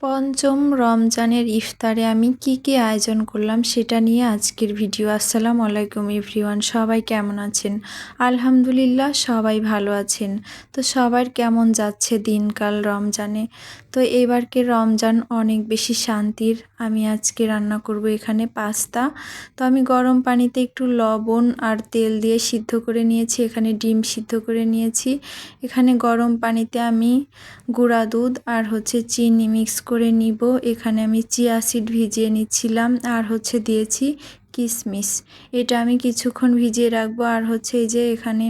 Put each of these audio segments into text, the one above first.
পঞ্চম রমজানের ইফতারে আমি কি আয়োজন করলাম সেটা নিয়ে আজকের ভিডিও। আসসালামু আলাইকুম এভরিওয়ান, সবাই কেমন আছেন? আলহামদুলিল্লাহ সবাই ভালো আছেন। তো সবার কেমন যাচ্ছে দিনকাল রমজানে? তো এবারকে রমজান অনেক বেশি শান্তির। আমি আজকে রান্না করব এখানে পাস্তা। তো আমি গরম পানিতে একটু লবণ আর তেল দিয়ে সিদ্ধ করে নিয়েছি, এখানে ডিম সিদ্ধ করে নিয়েছি। এখানে গরম পানিতে আমি গুঁড়া দুধ আর চিনি মিক্স করে নিব। এখানে আমি চিয়া সিড ভিজিয়ে নিচ্ছিলাম আর দিয়েছি কিশমিশ। এটা আমি কিছুক্ষণ ভিজিয়ে রাখবো। আর এই যে এখানে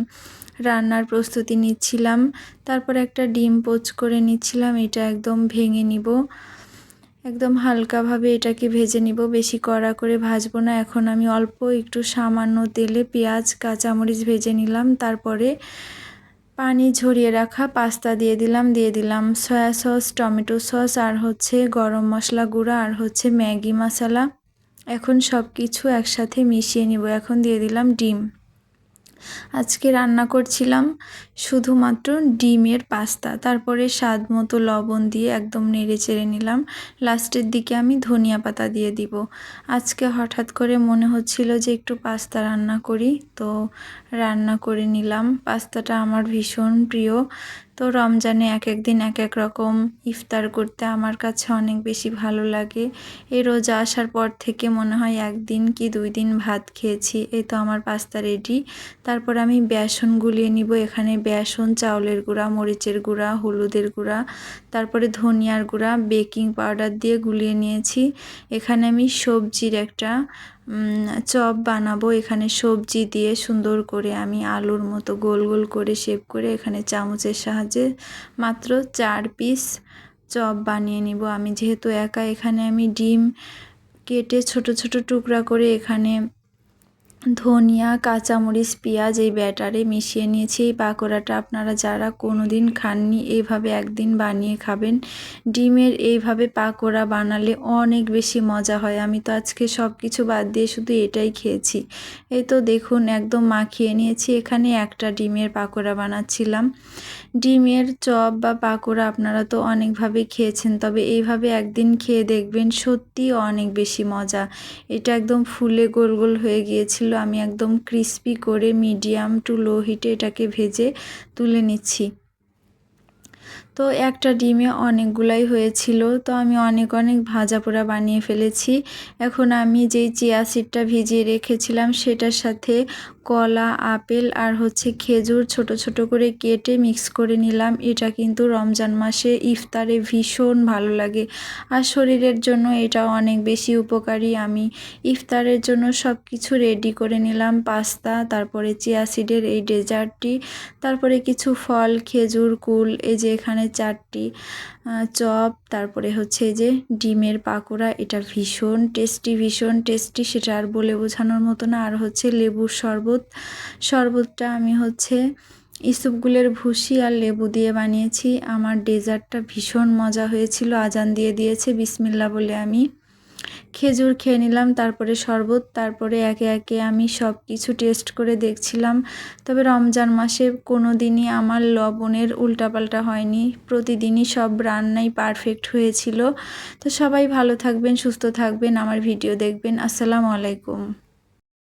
রান্নার প্রস্তুতি নিচ্ছিলাম। তারপর একটা ডিম পোচ করে নিচ্ছিলাম, এটা একদম ভেঙে নিব। একদম হালকাভাবে এটাকে ভেজে নিব, বেশি কড়া করে ভাজবো না। এখন আমি অল্প একটু সামান্য তেলে পেঁয়াজ কাঁচামরিচ ভেজে নিলাম। তারপরে পানি ঝরিয়ে রাখা পাস্তা দিয়ে দিলাম সয়া সস, টমেটো সস আর গরম মশলা গুঁড়া আর ম্যাগি মশলা। এখন সব কিছু একসাথে মিশিয়ে নিব। এখন দিয়ে দিলাম ডিম। আজকে রান্না করছিলাম শুধুমাত্র ডিমের পাস্তা। তারপরে স্বাদ মতো লবণ দিয়ে একদম নেড়ে চেড়ে নিলাম। লাস্টের দিকে আমি ধনিয়া পাতা দিয়ে দিব। আজকে হঠাৎ করে মনে হচ্ছিল যে একটু পাস্তা রান্না করি, তো রান্না করে নিলাম। পাস্তাটা আমার ভীষণ প্রিয়। তো রমজানে এক এক দিন এক এক রকম ইফতার করতে আমার কাছে অনেক বেশি ভালো লাগে। এই রোজা আসার পর থেকে মনে হয় একদিন কি 2 দিন ভাত খেয়েছি। এই তো আমার পাস্তা রেডি। তারপর আমি বেসন গুলিয়ে নিব। এখানে বেসন, চাউলের গুঁড়া, মরিচের গুঁড়া, হলুদের গুঁড়া, তারপরে ধনিয়ার গুঁড়া, বেকিং পাউডার দিয়ে গুলিয়ে নিয়েছি। এখানে আমি সবজির একটা চপ বানাবো। এখানে সবজি দিয়ে সুন্দর করে আমি আলুর মতো গোল গোল করে শেপ করে এখানে চামচের সাহায্যে মাত্র 4 পিস চপ বানিয়ে নিব আমি। যেহেতু একা, এখানে আমি ডিম কেটে ছোট ছোট টুকরা করে এখানে ধনিয়া, কাঁচামরিচ, পেঁয়াজ এই ব্যাটারে মিশিয়ে নিয়েছি। এই পাকোড়াটা আপনারা যারা কোনো দিন খাননি এইভাবে একদিন বানিয়ে খাবেন। ডিমের এইভাবে পাকোড়া বানালে অনেক বেশি মজা হয়। আমি তো আজকে সব কিছু বাদ দিয়ে শুধু এটাই খেয়েছি। এই তো দেখুন একদম মাখিয়ে নিয়েছি। এখানে একটা ডিমের পাকোড়া বানাচ্ছিলাম। ডিমের চপ বা পাকোড়া আপনারা তো অনেকভাবে খেয়েছেন, তবে এইভাবে একদিন খেয়ে দেখবেন, সত্যি অনেক বেশি মজা। এটা একদম ফুলে গোল গোল হয়ে গিয়েছিল। আমি একদম ক্রিস্পি করে মিডিয়াম টু লো হিটে এটাকে ভেজে তুলে নিচ্ছি। তো একটা ডিমে অনেকগুলাই হয়েছিল, তো আমি অনেক ভাজা পোড়া বানিয়ে ফেলেছি। এখন আমি যেই চিয়া সিডটা ভিজিয়ে রেখেছিলাম সেটার সাথে কলা, আপেল আর খেজুর ছোট ছোট করে কেটে মিক্স করে নিলাম। এটা কিন্তু রমজান মাসে ইফতারে ভীষণ ভালো লাগে আর শরীরের জন্য এটা অনেক বেশি উপকারী। আমি ইফতারের জন্য সব কিছু রেডি করে নিলাম, পাস্তা, তারপরে চিয়া সিডের এই ডেজার্টটি, তারপরে কিছু ফল, খেজুর, কুল, এই যে এখানে 4টি চপ, তারপরে এই যে ডিমের পাকোড়া। এটা ভীষণ টেস্টি, সেটা আর বলে বোঝানোর মতো না। আর লেবুর শরবতটা আমি ইসবগুলের ভুসি আর লেবু দিয়ে বানিয়েছি। আমার ডেজার্টটা ভীষণ মজা হয়েছিল। আজান দিয়ে দিয়েছে, বিসমিল্লাহ বলে আমি খেজুর খেয়ে নিলাম, তারপরে শরবত, তারপরে একে একে আমি সব কিছু টেস্ট করে দেখছিলাম। তবে রমজান মাসে কোনো দিনই আমার লবণের উল্টাপাল্টা হয়নি, প্রতিদিনই সব রান্নাই পারফেক্ট হয়েছিল। তো সবাই ভালো থাকবেন, সুস্থ থাকবেন, আমার ভিডিও দেখবেন। আসসালামু আলাইকুম।